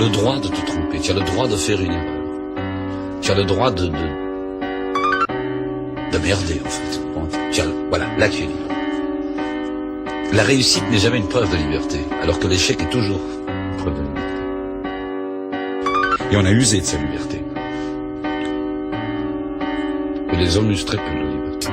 le droit de te tromper, tu as le droit de faire une erreur. Tu as le droit de merder, en fait. Voilà, là tu es libre. La réussite n'est jamais une preuve de liberté, alors que l'échec est toujours une preuve de liberté. Et on a usé de sa liberté. Et les hommes usent très peu de la liberté.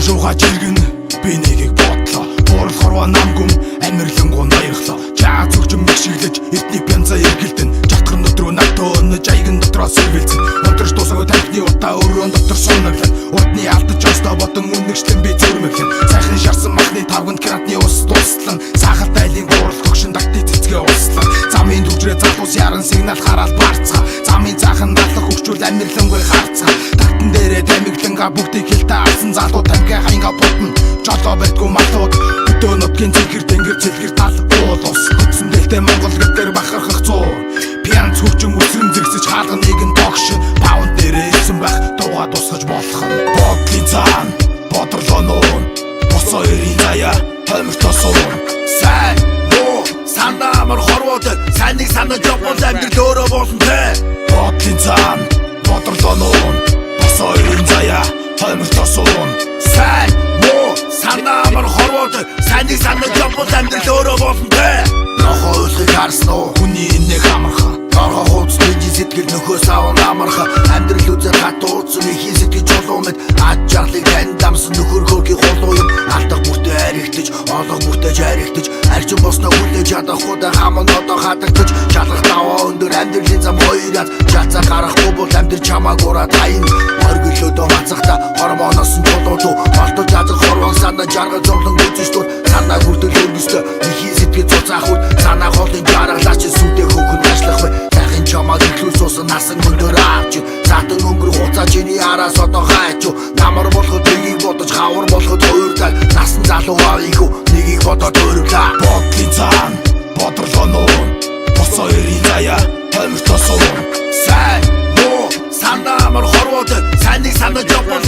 Жуугаа жиргэн би нэгийг бодлоо. Буурлахорва намгүм амирлангуу ноёрлоо. Чаа зүгжим мэгшиглэж эртний пянза эргэлдэн. Жатгар өдрөө надад өнөж аяган дотроо сэрвэлцэн. Өнтөрч дуусаагүй танхны утаа өрөөнд дотор суунаглан. Урдны алдаж остоо бодон үнэгчлэн би зүрмэглэн. Сайхан шарсан махны тавганд кратны ус дуслан. Сахалт айлын гурал төгшин дагтыг цэцгээ услан. Замын төвчрээ залуус яран сигнал хараад барцгаа. Замын цаахан дадлах хөвчүүл амирлангуй харцгаа. Тагтан дээрээ тамигланга бүгдийг хэлтэ алсан залуу тамга ханга бодно. Жолоо байдгүй матууд өдөө нутгийн цэгэр тэнгэр цэлгэр тал уул ус. Хөтсөн дэлтэй Монгол гэдгээр бахархах зур. Пианц хөвчөн үсрэн зэгсэж хаалган нэгэн тогшин. Паунд дээрээ ирсэн байх дууга тусгаж болох нь. Бодлын цаан бодрлоо нуун. Бос хоёрын заяа томиртоо суун. Сайн муу сандаа амар хорвоод сайныг санаж явбал амьдрал өөрөө болно те. Бодлын цаан бодрлоо нуун. Бос хоёрын заяа томиртоо суун. Сайн муу сандаа амар хорвоод сайныг санаж явбал амьдрал өөрөө болно те. Нохоо өлхийг харсан уу? Хүний нэг амархан. Дорхоо хууц миний сэтгэл нөхөөс аван амархан. Амьдрал үзэр хатууцсан ихийн сэтгэл чулуу мэд. Ад жарлыг тань дамсан нөхөр хөргийн хулуу юм. Алдах бүртээ аригтаж, олох бүртээ жаригтаж. Арчин босноо хүлээж чадахгүй хаман одоо хадагдаж. Шалгах даваа өндөр амьдралын зам хоёраад. Жацаа гарахгүй бол амьдрал чамааг ураад хайн. Оргилөөдөө мацахта хормоноос нь чулуу. Болтол жадаг хорвон санаа жаргал зовлон үзэж дур. Санаа хүртэл өргөстөө ихийн сэтгэл цуцаах үр. Санаа холын жаргалаач сүдээ хөөхөн ажиллах бай. Дахин чамааг иглүүс усан насан мөндөр авч. Сатан өнгөр хуцаа чиний араас одоо хайч. Намар болоход нэгийг бодож хавар болоход хоёрдаа. Насан залуу авигүй нэгийг бодоод өөрөглөө. Бодлын цаан бодрлоо нуун. Бос хоёрын заяа томиртоо суун. Сайн муу сандаа амар хорвоод сайныг санаж явбал